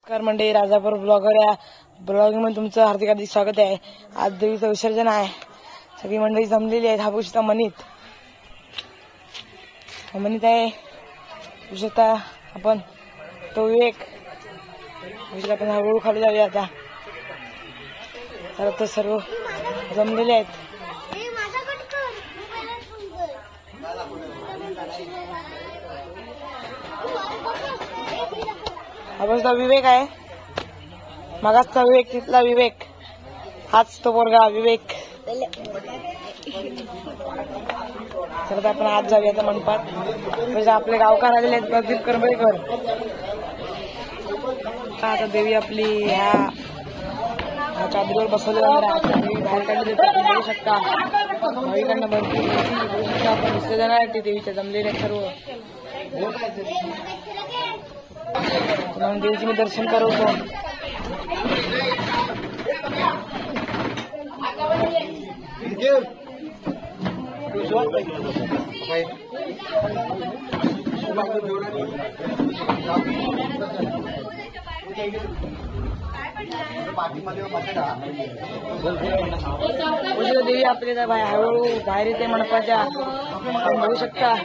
नमस्कार मंडळी, राजापूर ब्लॉगर या ब्लॉगिंग मध्ये तुमचं हार्दिक हार्दिक स्वागत आहे। आज देवीचं विसर्जन आहे। सगळी मंडळी जमलेली आहेत। हा पुष्ता मनीत आहे पुष्ता आपण तो विवेक आपण हळूहळू खाली जाऊया आता। तर सर्व जमलेले आहेत। हा विवेक आहे, मागासचा विवेक, तिथला विवेक, हाच तो पोरगा विवेक। तर आपण आज जाऊया आता मंडपात। म्हणजे आपले गावकार आलेले आहेत, प्रदीप करंबेकर। आता देवी आपली ह्या चादरीवर बसवलेली आहे। देवी बाहेर काढली बघू शकता। भाविकांना भरपूर आपण विसर्जन आहे देवीच्या जमलेले सर्व। देवीचे मी दर्शन करवतो। देवी आपल्या हळूहळू बाहेर येते मंडपाच्या, बघू शकता।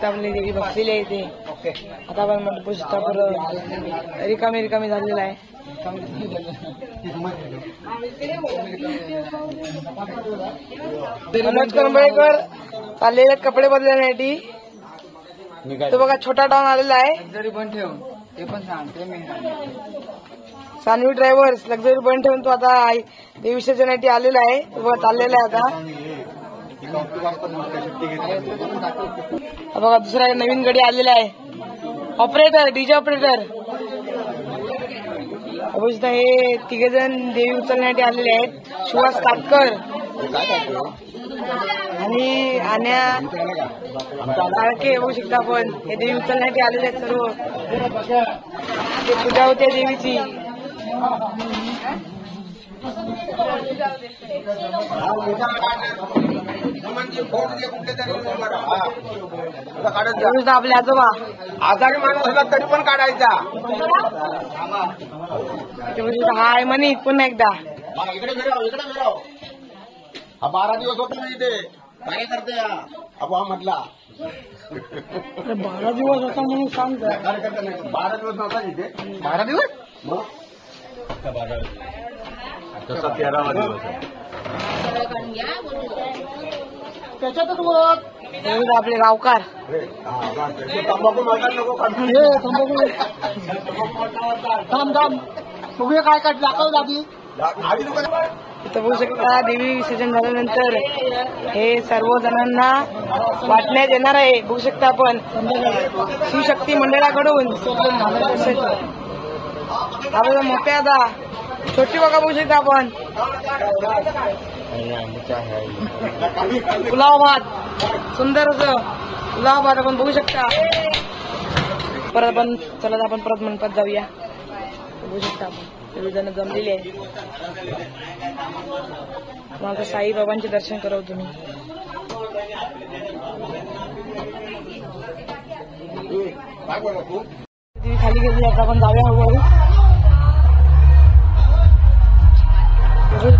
आपली देवी बसलेली आहे इथे। आता आपण मंडप रिकामी झालेला आहे। मनोज करंबेकर चाललेले कपडे बदलण्यासाठी। तो बघा छोटा डाऊन आलेला आहे। लक्झरी बन ठेवून ते पण सांगते मी। सानवी ड्रायव्हर्स लक्झरी बन ठेवून तो आता देवी विसर्जनासाठी आलेला आहे। तो चाललेला आहे आता। बघा दुसरा नवीन गडी आलेला आहे, ऑपरेटर, डीजे ऑपरेटर। हे तिघे जण देवी उचलण्यासाठी आलेले आहेत। सुहास कातकर आणि आन्या साळके बघू शकता आपण। हे देवी उचलण्यासाठी आलेले आहेत सर्व। ते पूजा होते देवीची। आपले आजोबा आजारी माणूस झाला तरी पण काढायचा। हाय मनीत पुन्हा एकदा इकडे फिराव। हा 12 दिवस होतो ना इथे, काय करते अबा मधला 12 दिवस होता म्हणून सांग। कार्यकर्ता नाही 12 दिवस नव्हता इथे। 12 दिवस मग तसा 13वा दिवस आहे त्याच्यातच आपले गावकार। तंबाखू नका नको थांब बघूया काय काय दाखव दादी। इथं बघू शकता देवी विसर्जन झाल्यानंतर हे सर्व जणांना वाटण्यात येणार आहे। बघू शकता आपण शिवशक्ती मंडळाकडून। आपल्याला मोठ्या आता छोटी बघा बघू शकता आपण। पुलाव भात, सुंदर असं पुलाव भात आपण बघू शकता। परत आपण चला आपण परत मंडपात जाऊया। बघू शकता आपण सर्वजण जमलेले आहे। मग साईबाबांचे दर्शन करावं तुम्ही। देवी खाली गेली, आता आपण जाऊया हळूहळू।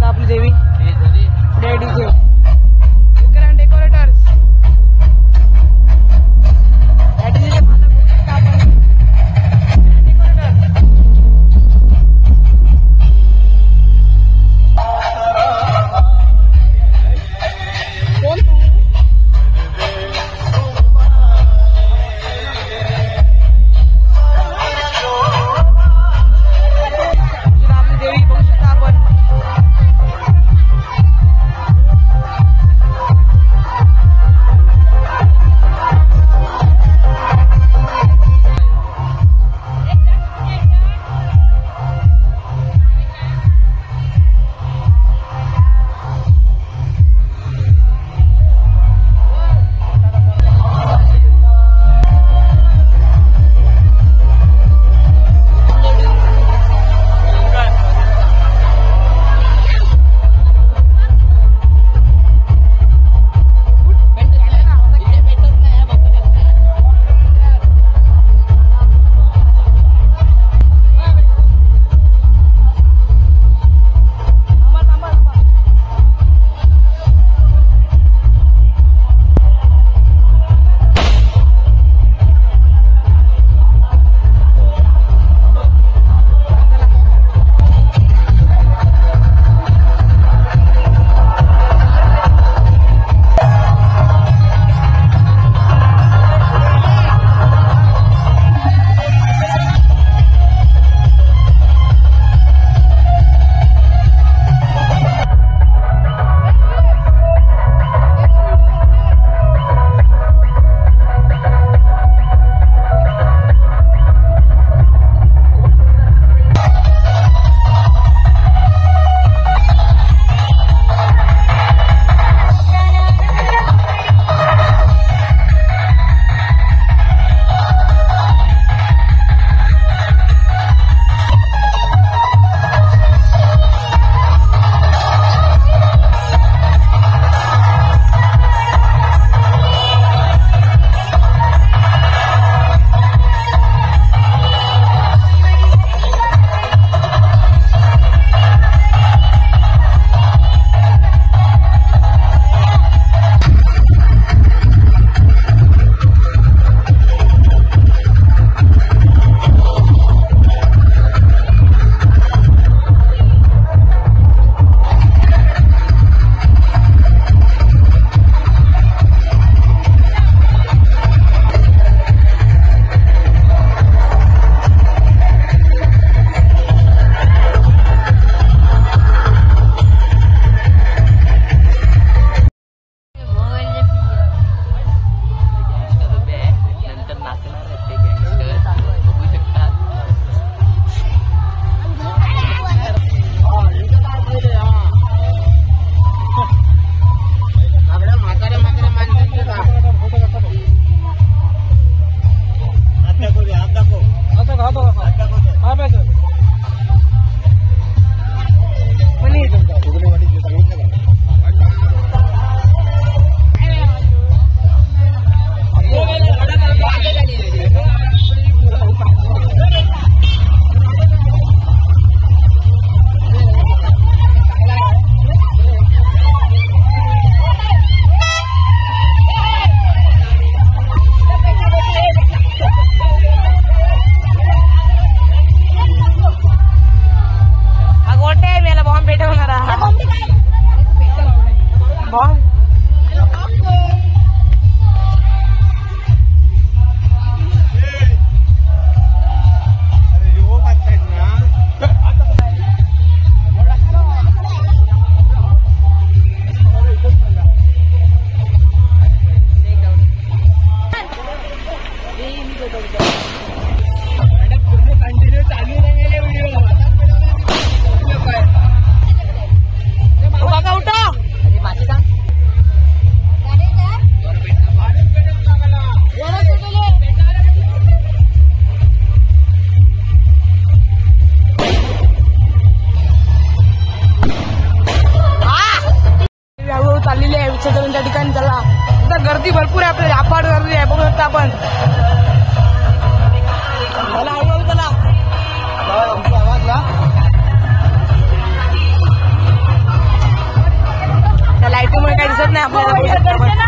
आपली देवी डॅडीचे डेकोरेटर्स भरपूर आहे आपल्याला अफाट गर्दी आहे, बघू शकता आपण. त्या लाईटीमुळे काही दिसत नाही आपल्याला, बघू शकता आपण.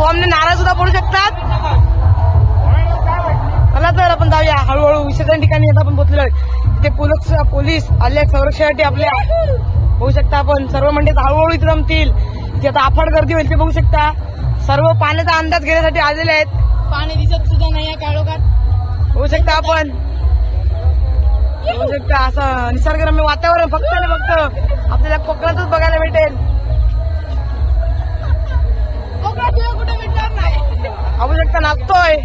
बॉम्बने नारा सुद्धा पडू शकतात. चला तर आपण जाऊया हळूहळू विसर्जन ठिकाणी. आता आपण पोहोचलोय तिथे पोलीस आले संरक्षणासाठी आपल्या. बघू शकता आपण सर्व मंडळी हळूहळू इथे जमतील. इथे आता अफाट गर्दी होईल ते बघू शकता. सर्व पाण्याचा अंदाज घेण्यासाठी आलेले आहेत. पाणी दिसत सुद्धा नाही काळोखात. बघू शकता आपण. बघू शकता असं निसर्गरम्य वातावरण फक्त आणि फक्त आपल्याला कोकणातच बघायला भेटेल. कुठे भेटणार नाही. बघू शकता नाचतोय.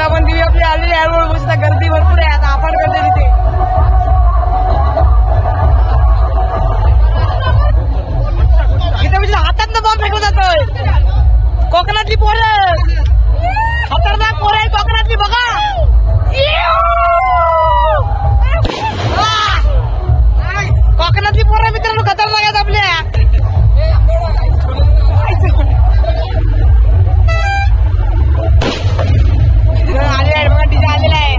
आपण दिवी आपली आलेली हळूहळू बघू शकता. गर्दी भरपूर आहे आता. अफाट गर्दी तिथे. इथे म्हणजे हातातनं बॉम्ब फेकला जातोय. कोकणातली पोरं खतरनाक पोरं आहे कोकणातली बघा. कोकणातली पोरं मित्रांनो खतरनाक आहेत आपल्या. आले आहे बघा. डीजे आलेला आहे.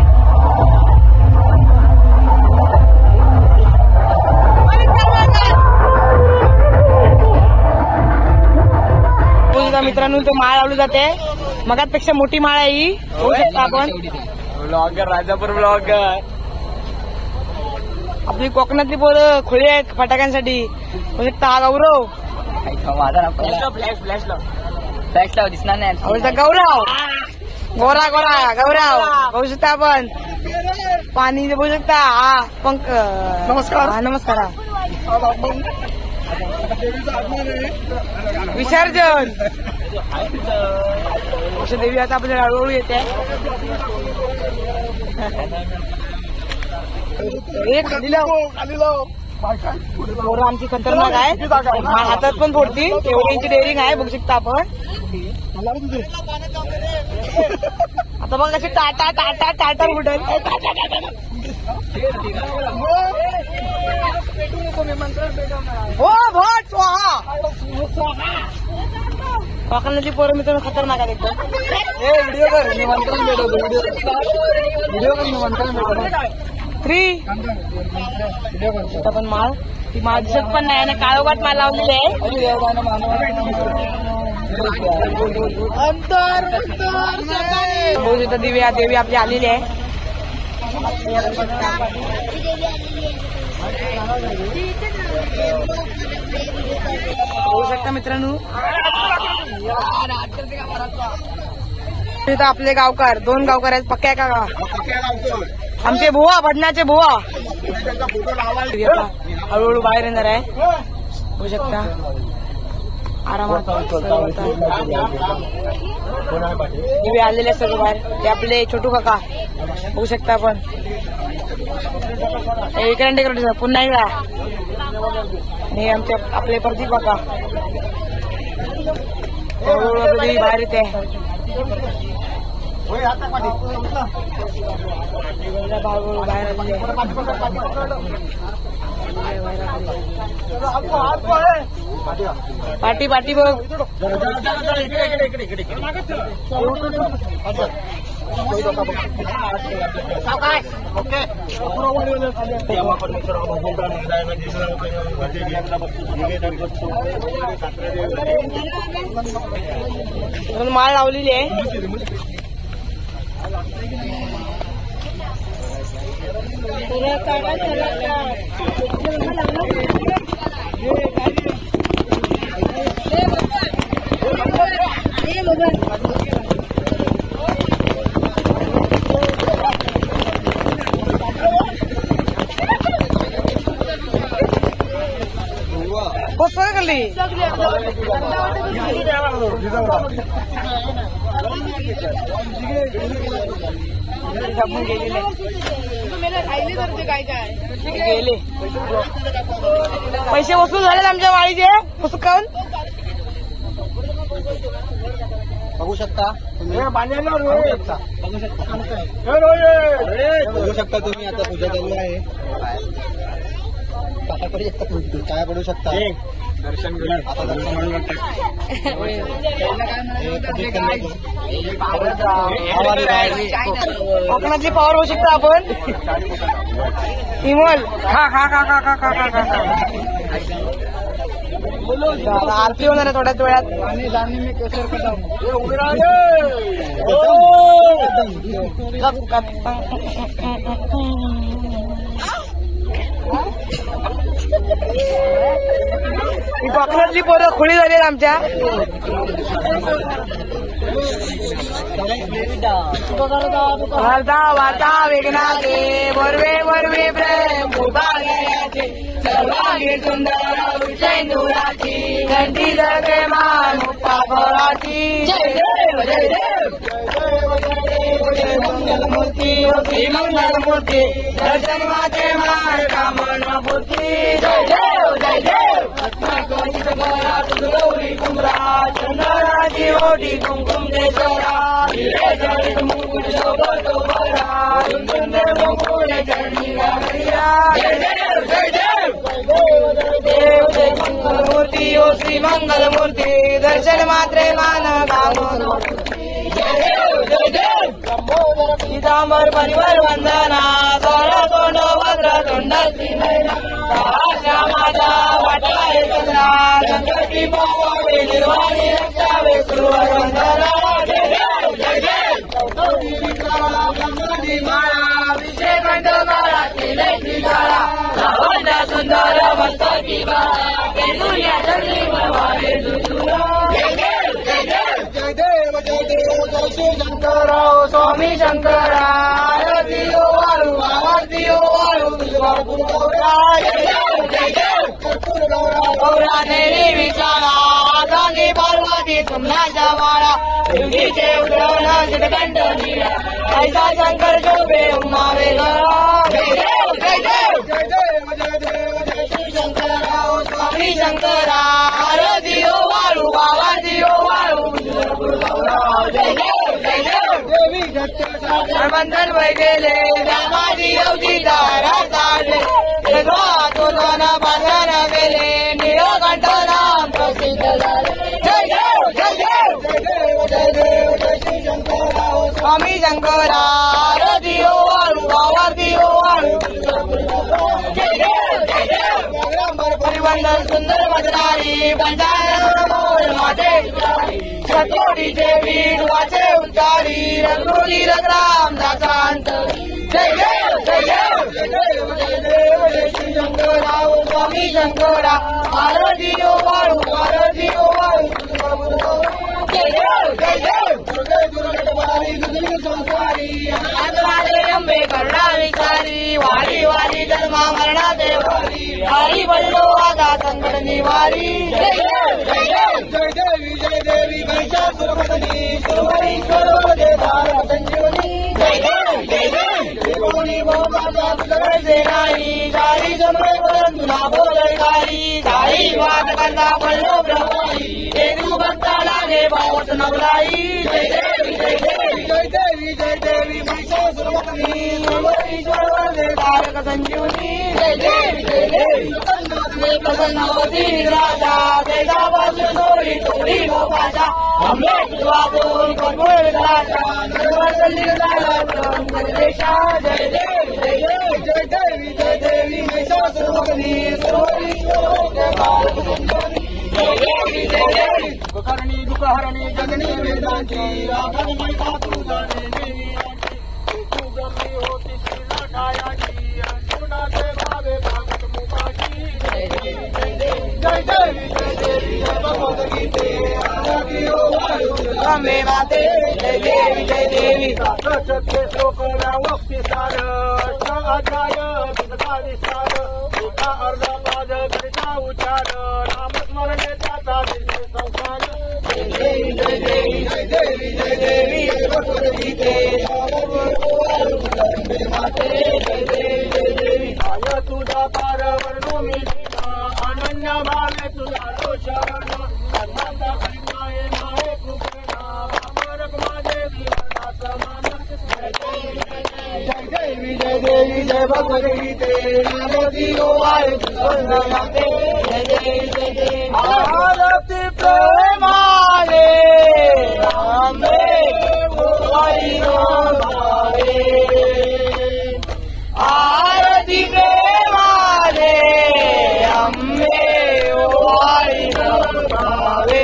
मित्रांनो तो माळ लावली जाते. मगापेक्षा मोठी माळ आहे ही. होऊ शकता आपण. Blogger Rajapur blogger. आपली कोकणातली पोरं खुली आहेत फटाक्यांसाठी. होऊ शकता हा गौरव. फ्लॅश लाव दिसणार नाही. गौरव गोरा गोरा गौरव बघू शकता आपण. पाणी बघू शकता. हा पंक नमस्कार. हा नमस्कार. विसर्जन देवी आता आपल्याला हळूहळू येते. पोरं आमची खतरनाक आहे. हातात पण फोडतील एवढी यांची डेअरिंग आहे. बघू शकता आपण. आता बघ कशी टाटा टाटा टाटा उडल. हो भट स्वाहा. कोकणातली पोरं मित्रांनो खतरनाक आहे एकदम. व्हिडिओ कर निमंत्रण भेटवतो. व्हिडिओ कर निमंत्रण भेटवतो. 3 पण माळ ती माळ दिसत पण नाही. आणि काळोखात माळ लावलेली आहे. बघू शकता देवी आपली आलेली आहे. बघू शकता मित्रांनो. तिथं आपले गावकार 2 गावकार आहेत. पक्क्या का आमचे बुवा भडण्याचे बुवा. हळूहळू बाहेर येणार आहे. बघू शकता आरामात दिवे आलेले सगळं बाहेर. ते आपले छोटू काका बघू शकता आपण. इकडे पुन्हा एकदा. आणि आमचे आपले प्रदीप काका हळूहळू बाहेर येते. बाहेर पाठी पाठी बघ. माळ लावलेली आहे. कसं करली गेले. पैसे वसूल झाले आमच्या वाळीचे. कसं काऊन बघू शकता. बघू शकता तुम्ही आता पूजा चालू आहे. काय पडू शकता दर्शन आता कोकणातली पावर होऊ शकता आपण इमोल आरती होणार आहे थोड्याच वेळात आणि जाणी मी केशर ही कोकणातली पोरं खुली झाली आमच्या वार्ता वार्ता वेगनाचे बरवे बरवे प्रेम उभारण्याचे सर्वांगी सुंदर विषयनुराची घंटी जगे मान पापराची जय देव जय देव जय मंगलमूर्ती श्री मंगलमूर्ती दर्शन माते मार कामना मूर्ती जय देव जय देव गौरी कुमरा चंद्राची ओटी कुमकुम केशरा मुकुट शोभतो बरा मुकुट चरणी घरिया जय देव जय देव देव जय मंगलमूर्ती ओ श्री मंगलमूर्ती दर्शन मात्रे मान कामना जय देव जय देव पीतांबर परिवार वंदना सोळा तोंड भद्र तोंडाची नयना श्यामाचा वाटाय चंद्रा संकटी पावावे निर्वाणी रक्षावे सुरवर वंदना जय देव जय देव गंगाधी माळा विषय कंठ माळा केले श्रीकाळा लावण्या सुंदर मस्तकी बाळा केंदुर्या चरणी भवावे दुसुरा जय देव जय देव जय देव जय देव जय श्री शंकरराव स्वामी शंकरा आरती ओ वाळू आरती ओ वाळू जय देव जय देव गौरा नेरी विचारा गांगी पार्वती सुमनाच्या माळा युगीचे उतरवण चिटकंठ नीळा ऐसा शंकर शोभे उमावे गळा जय देव जय देव जय देव जय देव जय श्री शंकरराव स्वामी शंकरा आरती ओ वाळू आरती ओ वाळू जय देव जय देव देवी बंधन वै गेले रामाजी अवधीचा राजाले बांधन गेले निळकंठ नाम प्रसिद्ध झाले जय देव जय देव जय देव जय देव जय श्री शंकरराव स्वामी शंकरा आरती ओ वाळू आरती ओ वाळू जय देव जय देव परिवंदन सुंदर भद्रारी पंचायत माते सतोडीचे वीर वाचे उच्चारी रघुरी रघुराम दासांत जय देव जय देव जय देव जय देव जय श्री शंकरराव स्वामी शंकरा आरती ओ वाळू आरती ओ वाळू जय देव जय देव दुर्गे दुर्गटवारी दुर्गे संसारी आदराले अंबे करुणा विचारी वारी वारी जन्मा मरणा देवारी हरी बल्लो आदा संकट निवारी जय देव जय देव जय देवी जय देवी महिषासुरमर्दिनी सुरवरीश्वर देवार संजीवनी जय देव जय देव देवोनी भोगाचा तुझे सेनाई जारी जमळे परंतु ना बोलकारी जाई वाद करता बल्लो ब्रह्माई देवी भक्ताला ने बावत नवलाई जय देवी जय देवी जय देवी जय देवी महिषासुरमर्दिनी सुरवरीश्वर देवार संजीवनी जय देवी जय देवी प्रसन्नवती राजा देशापासून सोडी तोडी गोपाचा हमले वादून कर्मूळ राजा देशा जय देव जय देव जय देवी जय देवी महिषासुरमर्दिनी जय देवी जय देवी कुकर्णी दुःखहरणी जगणी वेदांची राखण महिमा तुझा देवी तू गमी होती श्रीनाथायाची अर्जुनाचे भावे भागत मुखाची जय देवी जय देवी जय देवी जय देवी जय भगवत गीते आरती ओ वाळू अम्बे माते जय देवी जय देवी सत्य श्लोक वक्ती सार अध्याय विस्तार एका अर्धा पाद करिता उच्चार नामस्मरणे त्याचा संसार जय देवी जय देवी जय देवी जय देवी जय भगवत गीते अम्बे माते जय देवी जय देवी आय तुझा पार वर्णो मी अनन्य भावे तुझा तो शरण धर्माचा परिमाय माहे कृपेना भामरक माझे विरता समान जय देवी जय देवी जय देवी जय जय भगवद्गीते नारदी ओवाळे वंदनाते जय जय जय जय आरती प्रेमाने आंबे ओवाळी भावे आरती प्रेमाने आंबे ओवाळी भावे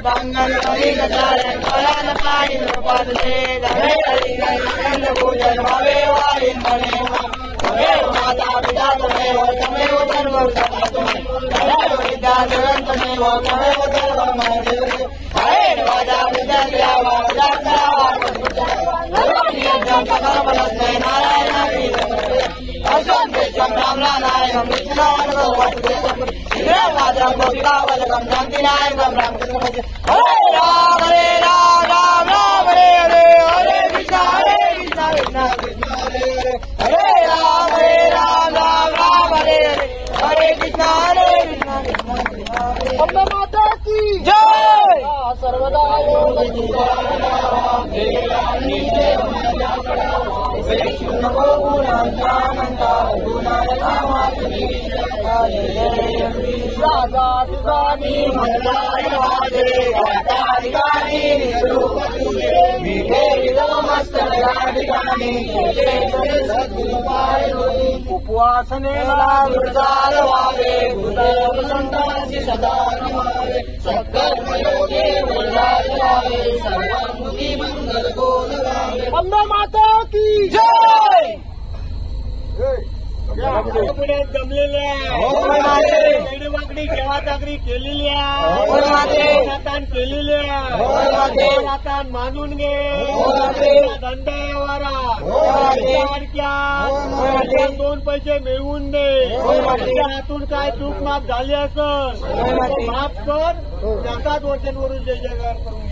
बांगल हरी गजानन परान पाणी पादले धरे हरी गजानन पूजन भावे वारी मने तमेव माता पिता तमेव तमेव सर्व सदा तमेव विद्या जगत तमेव तमेव सर्व मने हरे वादा विद्या देवा वादा नरणी जन सकल बलस्ते नारायण हरि अजन देशम राम नारायण विष्णुवान भगवते श्री वादा गोपिकावलकम शांति नायकम राम हरे राम राम राम हरे हरे हरे कृष्ण कृष्ण कृष्ण हरे हरे हरे राम राम हरे हरे हरे कृष्ण कृष्ण अम्बे माता की जय सर्वदा उपवासने व्हावे संतांची सदा नमावे सत्कर्मयोगे व्हावे सर्वांगी मंगल बोलवावे अम्बा माता की जय पुढे जमलेल्या वाकडी केव्हा चाकरी केलेल्या नातान केलेल्या नातान मानून घे दंडावारा दोन पैसे मिळवून दे हातून काय चूक माफ झाली असं माफ कर त्याचाच वचनवरून जय जयकार करून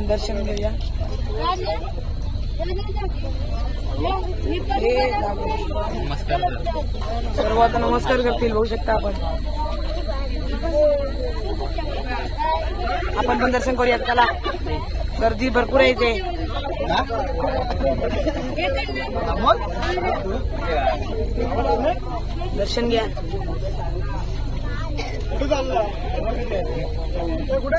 दर्शन घेऊया सर्व आता नमस्कार करतील बघू शकता आपण पण दर्शन करूयात त्याला गर्दी भरपूर आहे इथे दर्शन घ्या कुठे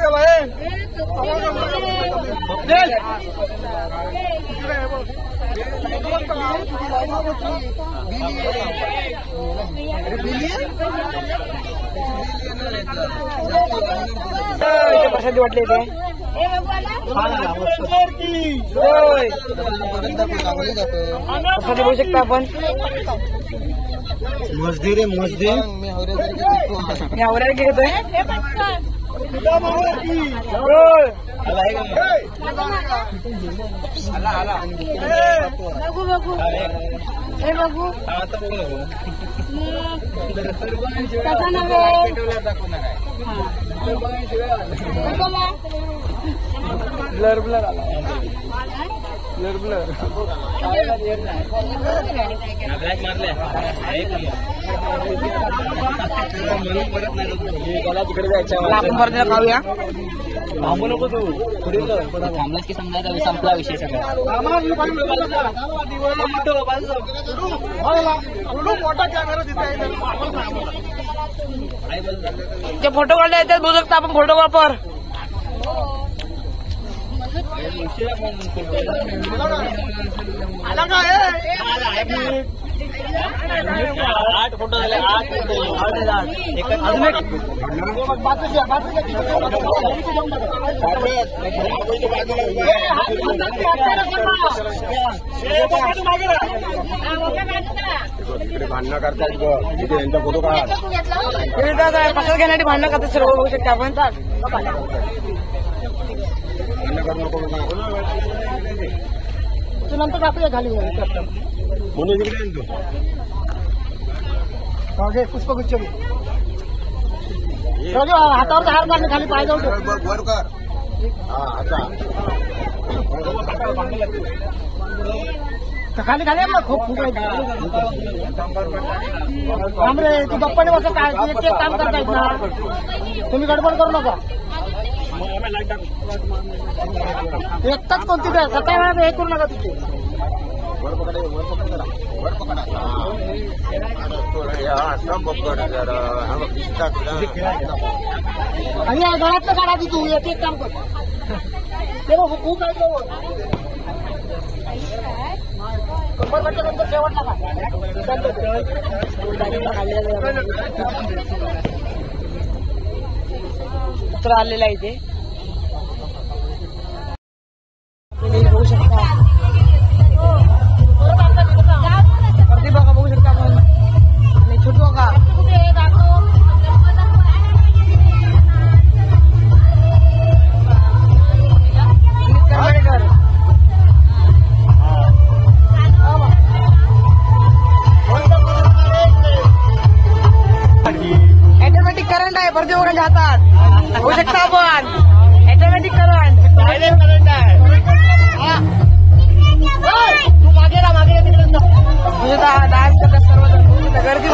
प्रसादी वाटले ते प्रसादी बघू शकता आपण मस्दी रे मस्दी मी आवऱ्या घेतोय बघू बघू हे बघू कसा नव्हे ब्लर ब्लर आला ब्लर ब्लर तिकडे जायचं आपण परत खाऊया थांबू नको तू थांबलाच की समजा संपला विषय सगळा ते फोटो काढले येतात बघू शकता आपण फोटो वापर आठ फोटो झाले 8 भांडणं करतात तिथे यांचा फोटो काढ पसार घेण्यासाठी भांडणं करतात सर्व बघू शकता आपण नंतर टाकूया खाली म्हणून तिकडे पुष्पगुच्छ हातावर हार मारले खाली पाय जाऊ खाली खाली खूप खूप रे तू गप्पाने बस काय काम करतायत ना तुम्ही गडबड करू नका एकटाच कोणती द्या सकाळी वेळा हे करू नका तिथे वर पकडा वर पकडा आणि घरातलं काढा ती तू एक एक काम कर ते बघ खूप आहे तो कंपरच्या नंतर शेवटला का आलेला आहे इथे बघू शकता गर्दी बघा बघू शकता आपण आणि छोटू बघा ऑटोमॅटिक करंट आहे भरती वगैरे हातात बघू शकता आपण ऑटोमॅटिक करंट आहे तू मागे तिकडे डान्स करतात सर्वजण गर्दी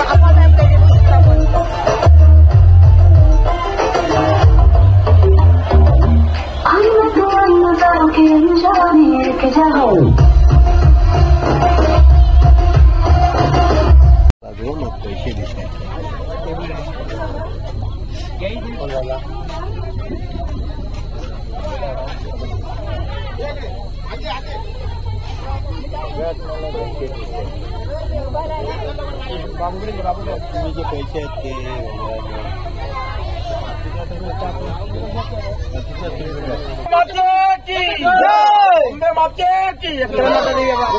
पैसे दिसतात तुम्ही जे पैसे आहेत ते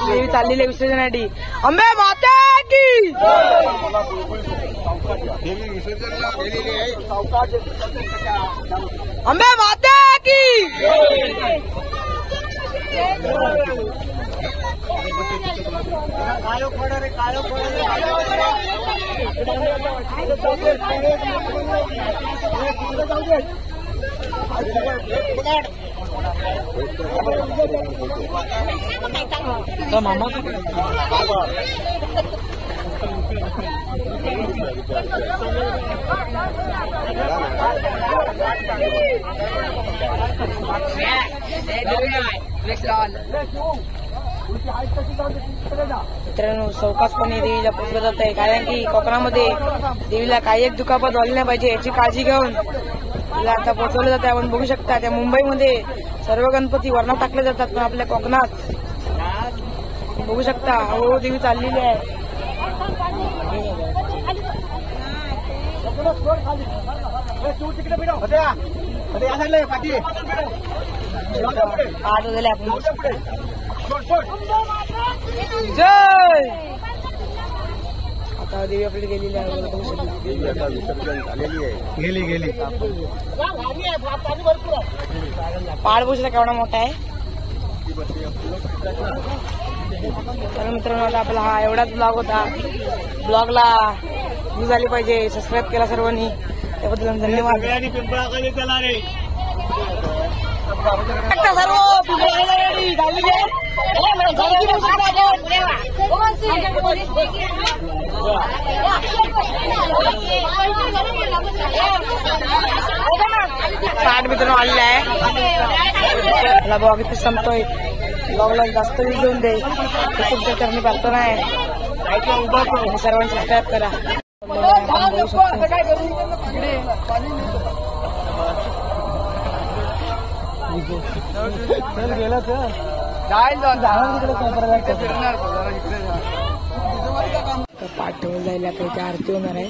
देवी चाललेली विसर्जनासाठी अंबे माता की अंबे माता की मामा मित्रांनो सावकाशपणे देवीला पोचलं जात आहे कारण की कोकणामध्ये देवीला काही एक दुखापत झाली नाही पाहिजे याची काळजी घेऊन तिला आता पोहोचवलं जाते. आपण बघू शकता त्या मुंबईमध्ये सर्व गणपती वरणात टाकले जातात पण आपल्या कोकणात बघू शकता हो देवी चाललेली आहे. आठ झाले आपण जय आता देवी आपली गेलेली आहे. गेली पहाड बघू शकता केवढा मोठा आहे. तर मित्रांनो आता आपला हा एवढाच ब्लॉग होता. ब्लॉगला व्ह्यू झाली पाहिजे सबस्क्राईब केला सर्वांनी त्याबद्दल धन्यवाद. सर्व पाठ मित्रांनो आलेला आहे. मला ब्लॉग इथे संपतोय. ब्लॉगला जास्त व्ह्यू घेऊन दे तुमच्या करणे प्रार्थना आहे. सर्वांनी सबस्क्राईब करा. पाठ ठेवून जायला काही आरती होणार आहे.